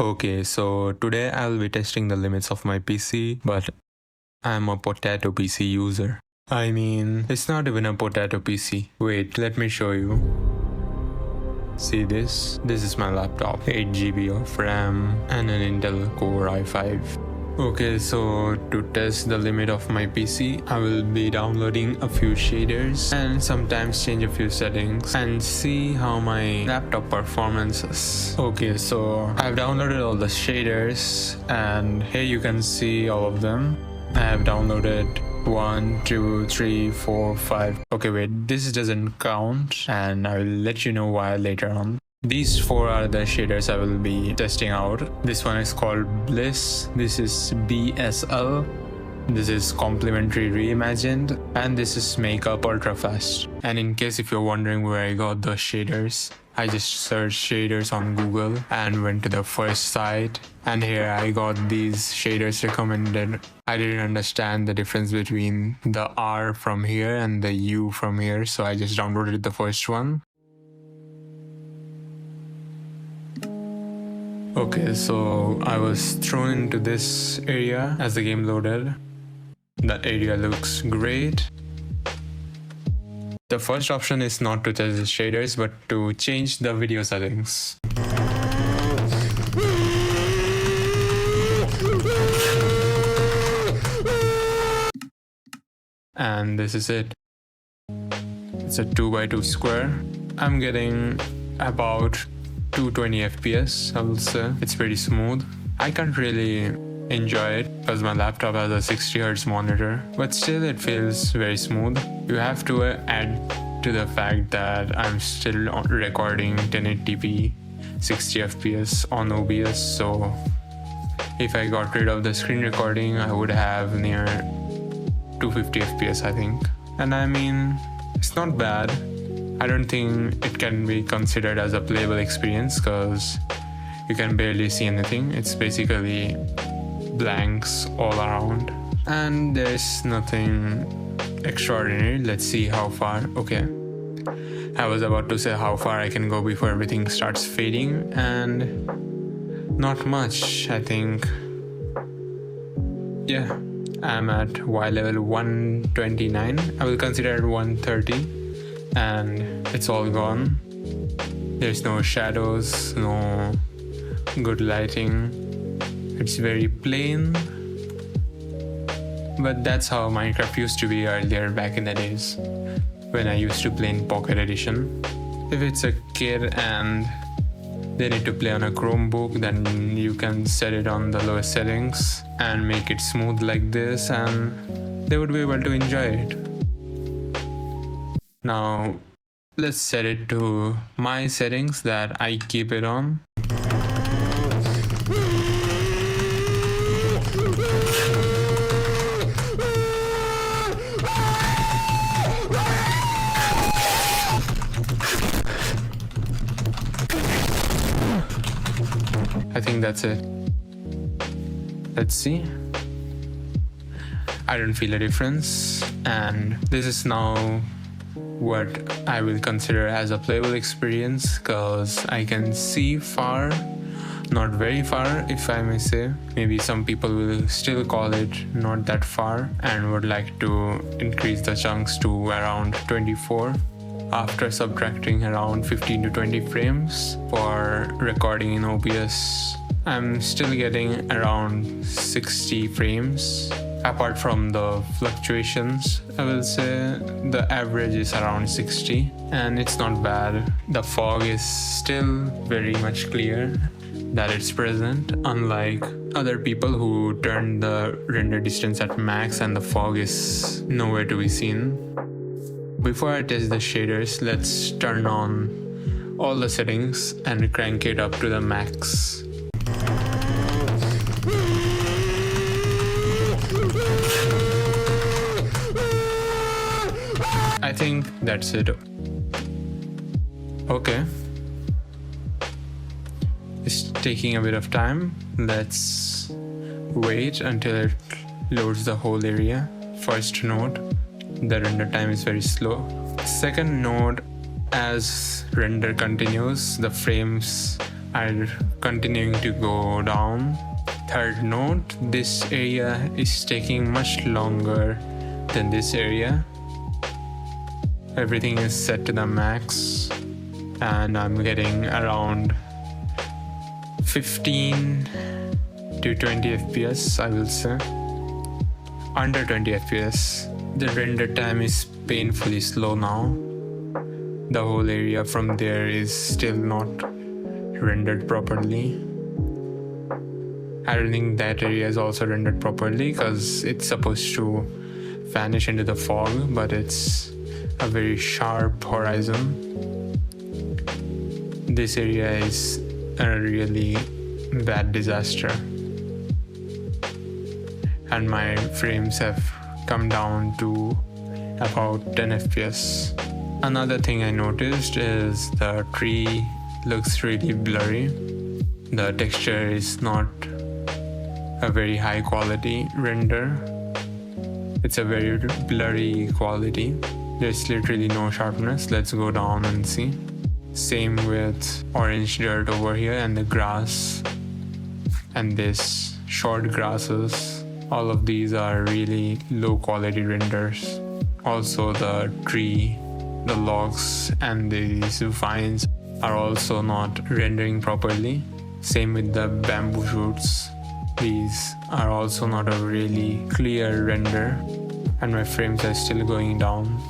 Okay, so today I'll be testing the limits of my PC, but I'm a potato PC user. I mean, it's not even a potato PC. Wait, let me show you. See this? This is my laptop. 8 GB of RAM and an Intel Core i5. Okay, so to test the limit of my PC, I will be downloading a few shaders and sometimes change a few settings and see how my laptop performance is. Okay, so I've downloaded all the shaders and here you can see all of them. I have downloaded 1, 2, 3, 4, 5. Okay, wait, this doesn't count and I will let you know why later on. These 4 are the shaders I will be testing out. This one is called Bliss, this is BSL, this is Complementary Reimagined, and this is Makeup Ultra Fast. And in case if you're wondering where I got the shaders, I just searched shaders on Google and went to the first site, and here I got these shaders recommended. I didn't understand the difference between the R from here and the U from here, so I just downloaded the first one. Okay, so I was thrown into this area as the game loaded. That area looks great. The first option is not to test the shaders, but to change the video settings. And this is it. It's a 2x2 square. I'm getting about 220 FPS, I will say. It's pretty smooth. I can't really enjoy it because my laptop has a 60Hz monitor, but still it feels very smooth. You have to add to the fact that I'm still recording 1080p 60 FPS on OBS, so if I got rid of the screen recording, I would have near 250 FPS, I think. And I mean, it's not bad. I don't think it can be considered as a playable experience because you can barely see anything. It's basically blanks all around and there's nothing extraordinary. Let's see how far. Okay, I was about to say how far I can go before everything starts fading, and not much, I think. Yeah, I'm at Y level 129. I will consider it 130 and it's all gone. There's no shadows, no good lighting. It's very plain, but that's how Minecraft used to be earlier back in the days when I used to play in Pocket Edition. If it's a kid and they need to play on a Chromebook, then you can set it on the lowest settings and make it smooth like this, and they would be able to enjoy it. Now let's set it to my settings that I keep it on. I think that's it. Let's see. I don't feel a difference, and this is now what I will consider as a playable experience because I can see far, not very far if I may say. Maybe some people will still call it not that far and would like to increase the chunks to around 24 after subtracting around 15 to 20 frames for recording in OBS. I'm still getting around 60 frames. Apart from the fluctuations, I will say the average is around 60 and it's not bad. The fog is still very much clear that it's present, unlike other people who turn the render distance at max and the fog is nowhere to be seen. Before I test the shaders, let's turn on all the settings and crank it up to the max. I think that's it. Okay. It's taking a bit of time. Let's wait until it loads the whole area. First node, the render time is very slow. Second node, as render continues, the frames I'm continuing to go down. Third note, this area is taking much longer than this area. Everything is set to the max and I'm getting around 15 to 20 FPS, I will say. Under 20 FPS. The render time is painfully slow now. The whole area from there is still not rendered properly. I don't think that area is also rendered properly because it's supposed to vanish into the fog, but it's a very sharp horizon. This area is a really bad disaster. And my frames have come down to about 10 FPS. Another thing I noticed is the tree looks really blurry. The texture is not a very high quality render. It's a very blurry quality. There's literally no sharpness. Let's go down and see. Same with orange dirt over here and the grass and this short grasses. All of these are really low quality renders. Also the tree, the logs and these vines are also not rendering properly. Same with the bamboo shoots. These are also not a really clear render and my frames are still going down.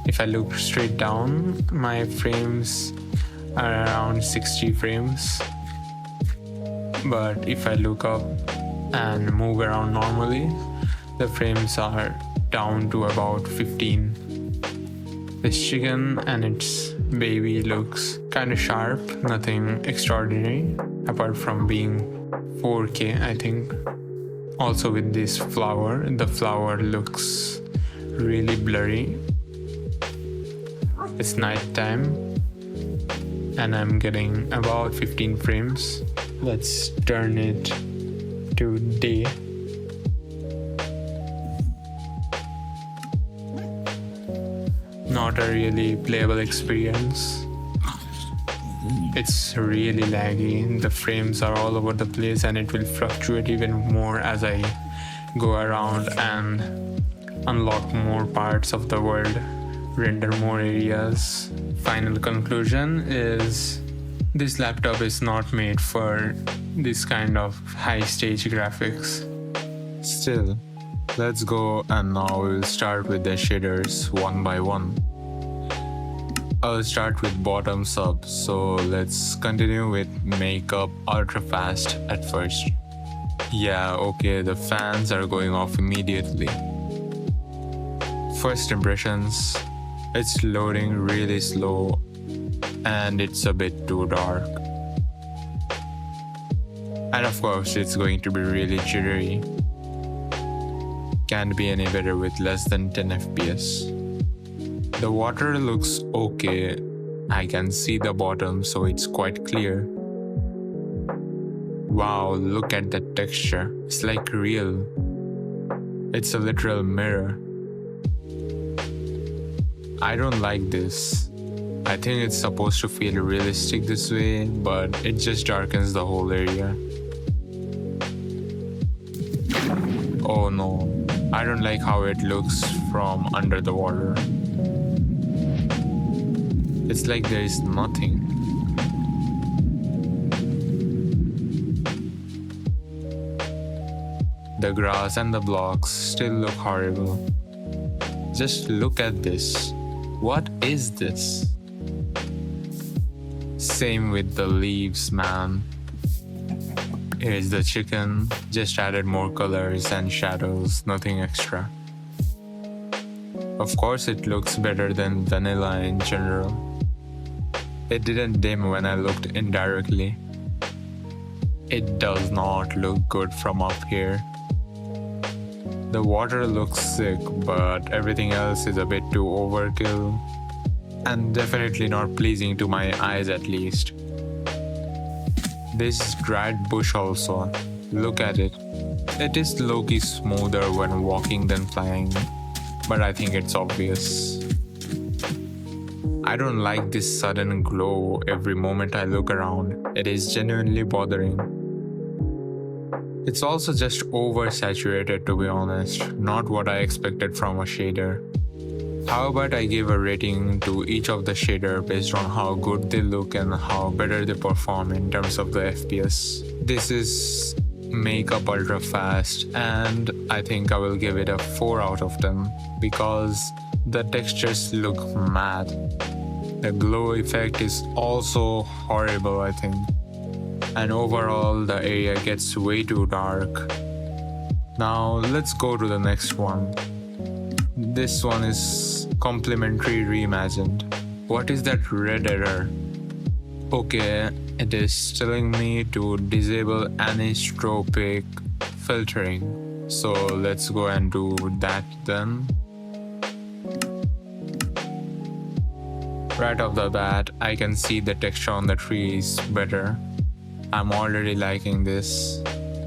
If I look straight down, my frames are around 60 frames. But if I look up and move around normally, the frames are down to about 15. This chicken and its baby looks kind of sharp, nothing extraordinary apart from being 4K, I think. Also with this flower, the flower looks really blurry. It's night time and I'm getting about 15 frames. Let's turn it to day. Not a really playable experience. It's really laggy. The frames are all over the place and it will fluctuate even more as I go around and unlock more parts of the world, render more areas. Final conclusion is this laptop is not made for this kind of high stage graphics. Still, let's go and now we'll start with the shaders one by one. I'll start with bottoms up, so let's continue with makeup ultra fast at first. Yeah, okay, the fans are going off immediately. First impressions, it's loading really slow and it's a bit too dark. And of course, it's going to be really jittery. Can't be any better with less than 10 FPS. The water looks okay. I can see the bottom, so it's quite clear. Wow, look at that texture. It's like real. It's a literal mirror. I don't like this. I think it's supposed to feel realistic this way, but it just darkens the whole area. Oh no, I don't like how it looks from under the water. It's like there is nothing. The grass and the blocks still look horrible. Just look at this. What is this? Same with the leaves, man. Here's the chicken, just added more colors and shadows, nothing extra. Of course it looks better than vanilla in general. It didn't dim when I looked indirectly. It does not look good from up here. The water looks sick, but everything else is a bit too overkill and definitely not pleasing to my eyes at least. This dried bush also, look at it. It is low-key smoother when walking than flying, but I think it's obvious. I don't like this sudden glow every moment I look around. It is genuinely bothering. It's also just oversaturated, to be honest, not what I expected from a shader. How about I give a rating to each of the shader based on how good they look and how better they perform in terms of the FPS. This is Makeup Ultra Fast, and I think I will give it a 4 out of 10 because the textures look mad. The glow effect is also horrible, I think. And overall, the area gets way too dark. Now, let's go to the next one. This one is Complementary Reimagined. What is that red error? Okay, it is telling me to disable anisotropic filtering. So let's go and do that then. Right off the bat, I can see the texture on the tree is better. I'm already liking this.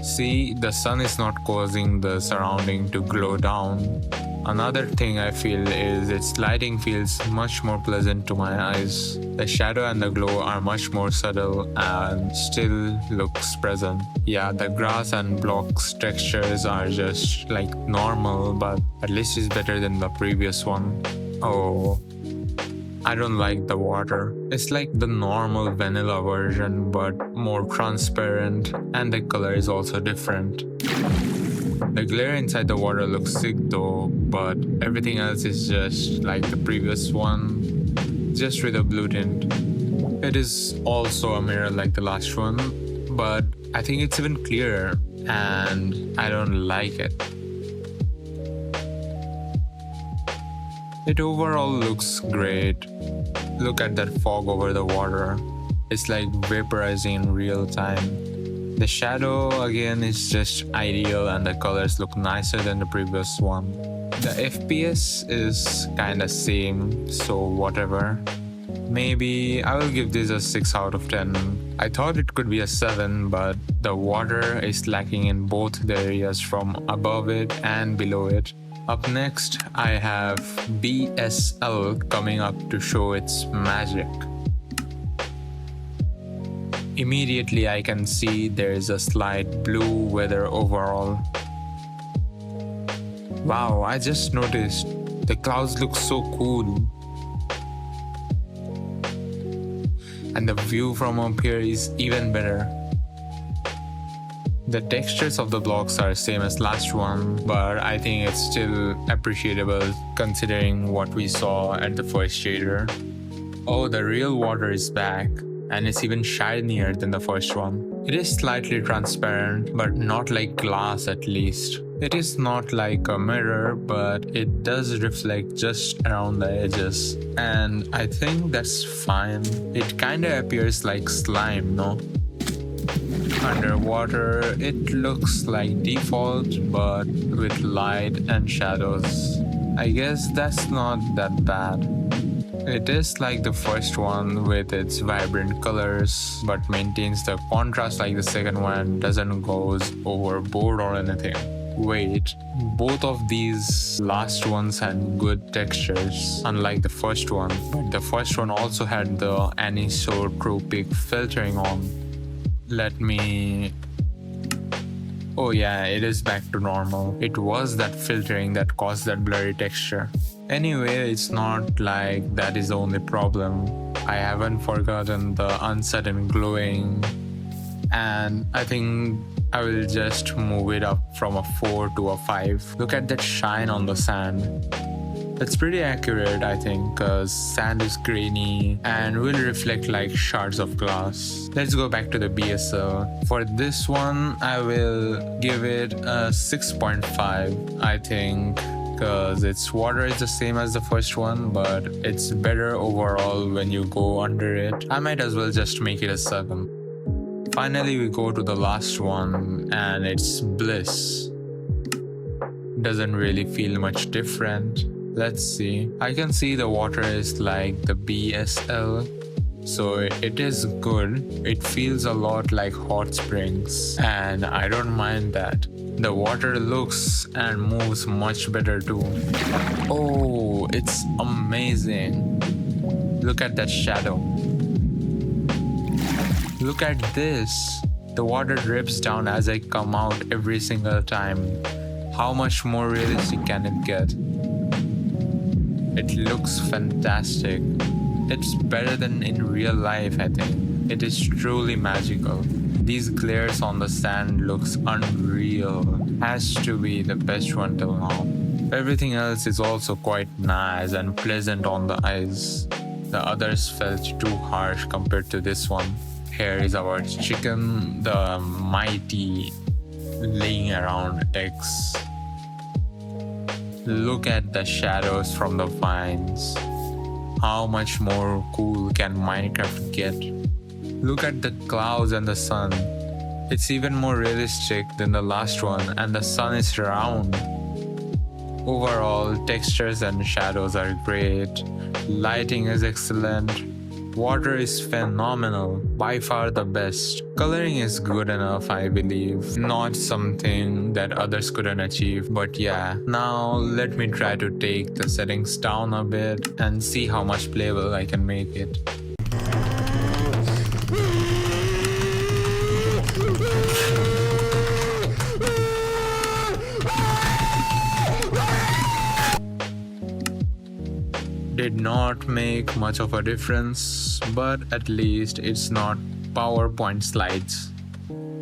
See, the sun is not causing the surrounding to glow down. Another thing I feel is its lighting feels much more pleasant to my eyes. The shadow and the glow are much more subtle and still looks present. Yeah, the grass and blocks textures are just like normal, but at least it's better than the previous one. Oh, I don't like the water. It's like the normal vanilla version, but more transparent, and the color is also different. The glare inside the water looks sick though, but everything else is just like the previous one, just with a blue tint. It is also a mirror like the last one, but I think it's even clearer, and I don't like it. It overall looks great. Look at that fog over the water. It's like vaporizing in real time. The shadow again is just ideal and the colors look nicer than the previous one. The FPS is kinda same, so whatever. Maybe I will give this a 6 out of 10. I thought it could be a 7, but the water is lacking in both the areas from above it and below it. Up next, I have BSL coming up to show its magic. Immediately I can see there is a slight blue weather overall. Wow, I just noticed the clouds look so cool. And the view from up here is even better. The textures of the blocks are same as last one, but I think it's still appreciable considering what we saw at the first shader. Oh, the real water is back, and it's even shinier than the first one. It is slightly transparent, but not like glass at least. It is not like a mirror, but it does reflect just around the edges. And I think that's fine. It kinda appears like slime, no? Underwater, it looks like default, but with light and shadows. I guess that's not that bad. It is like the first one with its vibrant colors, but maintains the contrast like the second one, doesn't go overboard or anything. Wait, both of these last ones had good textures, unlike the first one, but the first one also had the anisotropic filtering on. Let me... Oh yeah, it is back to normal. It was that filtering that caused that blurry texture. Anyway, it's not like that is the only problem. I haven't forgotten the uncertain glowing, and I think I will just move it up from a 4 to a 5. Look at that shine on the sand. It's pretty accurate, I think, cause sand is grainy and will reflect like shards of glass. Let's go back to the BSL. For this one, I will give it a 6.5, I think, cause its water is the same as the first one, but it's better overall when you go under it. I might as well just make it a 7. Finally, we go to the last one, and it's Bliss. Doesn't really feel much different. Let's see. I can see the water is like the BSL, so it is good. It feels a lot like hot springs, and I don't mind that. The water looks and moves much better too. Oh, it's amazing. Look at that shadow. Look at this. The water drips down as I come out every single time. How much more realistic can it get? It looks fantastic. It's better than in real life, I think. It is truly magical. These glares on the sand looks unreal. Has to be the best one till now. Everything else is also quite nice and pleasant on the eyes. The others felt too harsh compared to this one. Here is our chicken, the mighty laying around eggs. Look at the shadows from the vines. How much more cool can Minecraft get? Look at the clouds and the sun. It's even more realistic than the last one, and the sun is round. Overall, textures and shadows are great. Lighting is excellent. Water is phenomenal, by far the best. Coloring is good enough, I believe. Not something that others couldn't achieve, but yeah. Now let me try to take the settings down a bit and see how much playable I can make it. Did not make much of a difference, but at least it's not PowerPoint slides.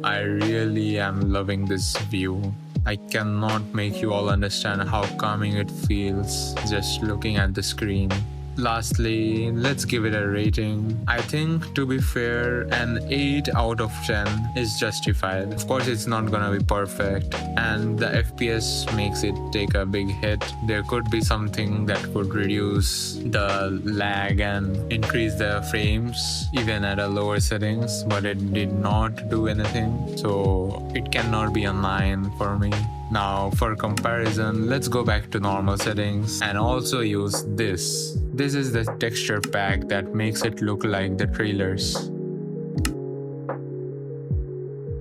I really am loving this view. I cannot make you all understand how calming it feels just looking at the screen. Lastly, let's give it a rating. I think, to be fair, an 8 out of 10 is justified. Of course, it's not gonna be perfect, and the FPS makes it take a big hit. There could be something that could reduce the lag and increase the frames even at a lower settings, but it did not do anything, so it cannot be a 9 for me. Now, for comparison, let's go back to normal settings and also use this. This is the texture pack that makes it look like the trailers.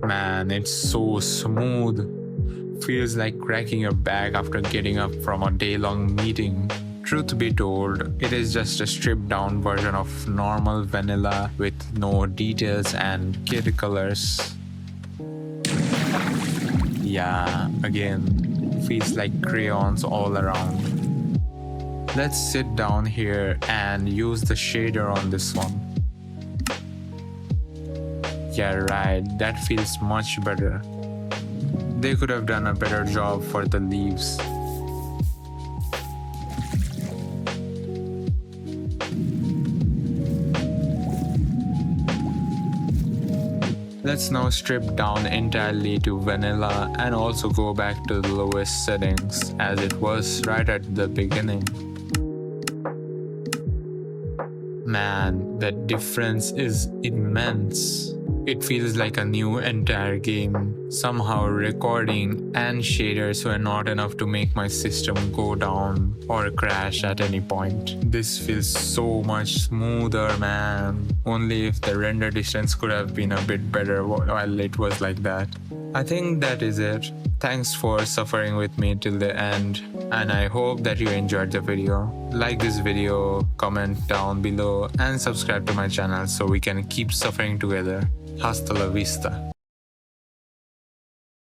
Man, it's so smooth. Feels like cracking your back after getting up from a day-long meeting. Truth be told, it is just a stripped down version of normal vanilla with no details and kid colors. Yeah, again, feels like crayons all around. Let's sit down here and use the shader on this one. Yeah, right, that feels much better. They could have done a better job for the leaves. Let's now strip down entirely to vanilla and also go back to the lowest settings as it was right at the beginning. Man, the difference is immense. It feels like a new entire game. Somehow recording and shaders were not enough to make my system go down or crash at any point. This feels so much smoother, man. Only if the render distance could have been a bit better while it was like that. I think that is it. Thanks for suffering with me till the end, and I hope that you enjoyed the video. Like this video, comment down below, and subscribe to my channel so we can keep suffering together. Hasta la vista.